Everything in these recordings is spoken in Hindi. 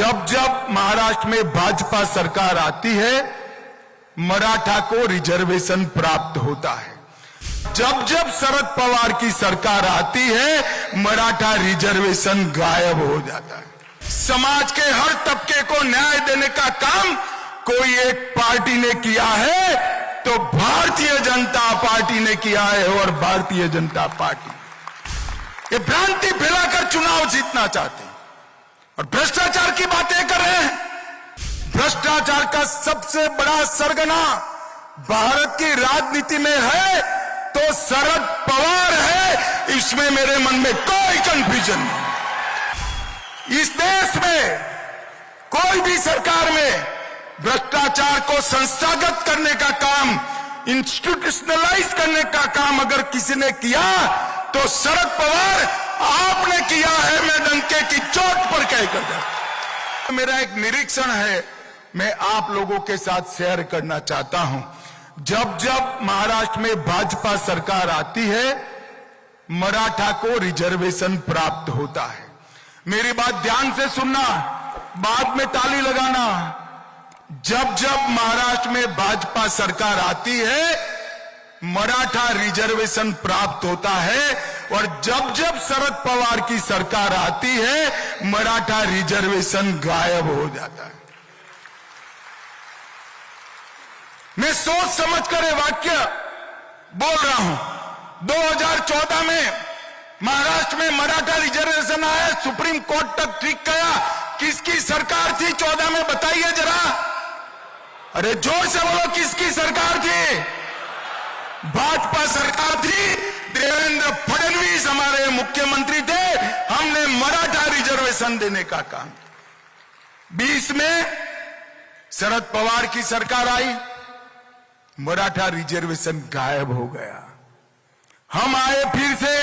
जब जब महाराष्ट्र में भाजपा सरकार आती है, मराठा को रिजर्वेशन प्राप्त होता है। जब जब शरद पवार की सरकार आती है, मराठा रिजर्वेशन गायब हो जाता है। समाज के हर तबके को न्याय देने का काम कोई एक पार्टी ने किया है तो भारतीय जनता पार्टी ने किया है। और भारतीय जनता पार्टी ये भ्रांति फैलाकर चुनाव जीतना चाहते हैं और भ्रष्टाचार की बातें कर रहे हैं। भ्रष्टाचार का सबसे बड़ा सरगना भारत की राजनीति में है तो शरद पवार है, इसमें मेरे मन में कोई कंफ्यूजन नहीं। इस देश में कोई भी सरकार में भ्रष्टाचार को संस्थागत करने का काम, इंस्टीट्यूशनलाइज करने का काम अगर किसी ने किया तो शरद पवार आपने किया है। मैं डंके की चोट पर कहकर जाता। मेरा एक निरीक्षण है, मैं आप लोगों के साथ शेयर करना चाहता हूं। जब जब महाराष्ट्र में भाजपा सरकार आती है, मराठा को रिजर्वेशन प्राप्त होता है। मेरी बात ध्यान से सुनना, बाद में ताली लगाना। जब जब महाराष्ट्र में भाजपा सरकार आती है, मराठा रिजर्वेशन प्राप्त होता है। और जब जब शरद पवार की सरकार आती है, मराठा रिजर्वेशन गायब हो जाता है। मैं सोच समझकर ये वाक्य बोल रहा हूं। 2014 में महाराष्ट्र में मराठा रिजर्वेशन आया, सुप्रीम कोर्ट तक ठीक गया। किसकी सरकार थी 14 में, बताइए जरा। अरे जोर से बोलो, किसकी सरकार थी? भाजपा सरकार थी। देवेंद्र फडणवीस हमारे मुख्यमंत्री थे। हमने मराठा रिजर्वेशन देने का काम। 20 में शरद पवार की सरकार आई, मराठा रिजर्वेशन गायब हो गया। हम आए फिर से,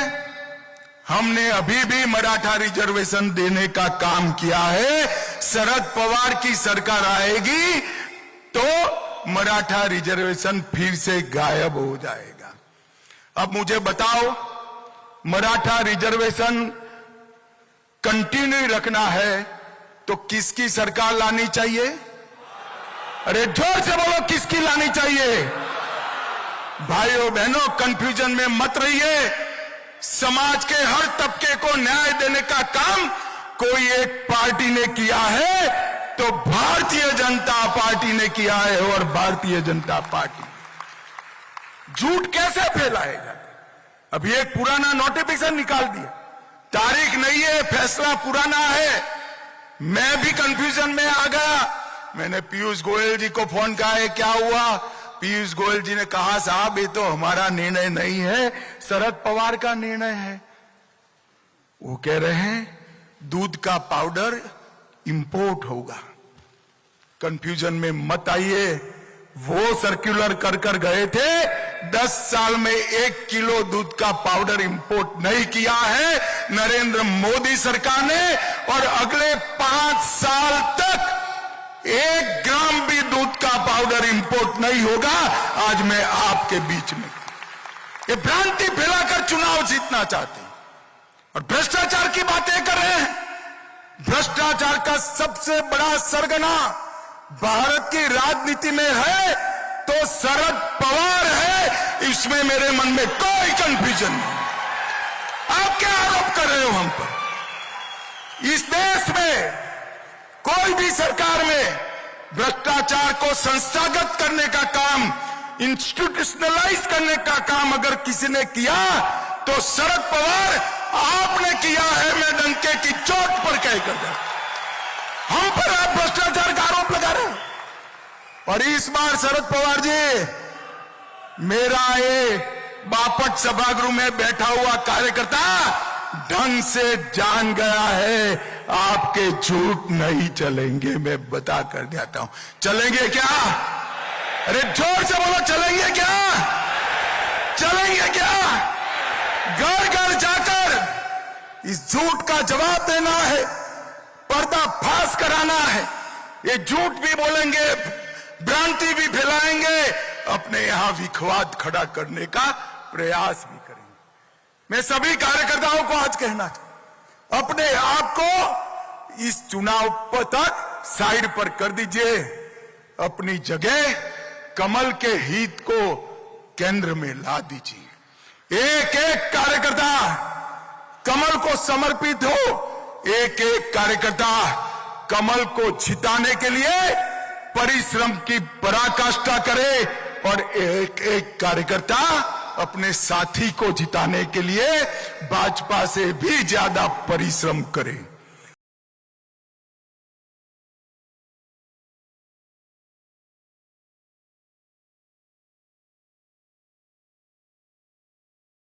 हमने अभी भी मराठा रिजर्वेशन देने का काम किया है। शरद पवार की सरकार आएगी तो मराठा रिजर्वेशन फिर से गायब हो जाएगा। अब मुझे बताओ, मराठा रिजर्वेशन कंटिन्यू रखना है तो किसकी सरकार लानी चाहिए? अरे जोर से बोलो, किसकी लानी चाहिए? भाइयों बहनों, कंफ्यूजन में मत रहिए। समाज के हर तबके को न्याय देने का काम कोई एक पार्टी ने किया है तो भारतीय जनता पार्टी ने किया है। और भारतीय जनता पार्टी झूठ कैसे फैलाएगा? अभी एक पुराना नोटिफिकेशन निकाल दिया, तारीख नहीं है, फैसला पुराना है। मैं भी कंफ्यूजन में आ गया। मैंने पीयूष गोयल जी को फोन किया है, क्या हुआ? पीयूष गोयल जी ने कहा, साहब ये तो हमारा निर्णय नहीं है, शरद पवार का निर्णय है। वो कह रहे हैं दूध का पाउडर इंपोर्ट होगा। कंफ्यूजन में मत आइए। वो सर्कुलर कर कर गए थे, 10 साल में 1 किलो दूध का पाउडर इंपोर्ट नहीं किया है नरेंद्र मोदी सरकार ने। और अगले 5 साल तक 1 ग्राम भी दूध का पाउडर इंपोर्ट नहीं होगा। आज मैं आपके बीच में ये भ्रांति फैलाकर चुनाव जीतना चाहते हैं और भ्रष्टाचार की बातें कर रहे हैं। भ्रष्टाचार का सबसे बड़ा सरगना भारत की राजनीति में है तो शरद पवार है, इसमें मेरे मन में कोई कंफ्यूजन नहीं। आप क्या आरोप कर रहे हो हम पर? इस देश में कोई भी सरकार में भ्रष्टाचार को संस्थागत करने का काम, इंस्टीट्यूशनलाइज करने का काम अगर किसी ने किया तो शरद पवार आपने किया है। मैं डंके की चोट पर कहकर जाता। हम पर आप भ्रष्टाचार का आरोप लगा रहे हैं। और इस बार शरद पवार जी, मेरा ये बापट सभागृह में बैठा हुआ कार्यकर्ता ढंग से जान गया है, आपके झूठ नहीं चलेंगे। मैं बता कर जाता हूं, चलेंगे क्या? अरे जोर से बोलो, चलेंगे क्या? चलेंगे क्या? घर घर जाकर इस झूठ का जवाब देना है, पर्दाफाश कराना है। ये झूठ भी बोलेंगे, भ्रांति भी फैलाएंगे, अपने यहां विखवाद खड़ा करने का प्रयास भी करेंगे। मैं सभी कार्यकर्ताओं को आज कहना चाहता हूं, अपने आप को इस चुनाव तक साइड पर कर दीजिए, अपनी जगह कमल के हित को केंद्र में ला दीजिए। एक एक कार्यकर्ता कमल को समर्पित हो, एक एक कार्यकर्ता कमल को जिताने के लिए परिश्रम की पराकाष्ठा करे और एक एक कार्यकर्ता अपने साथी को जिताने के लिए भाजपा से भी ज्यादा परिश्रम करे।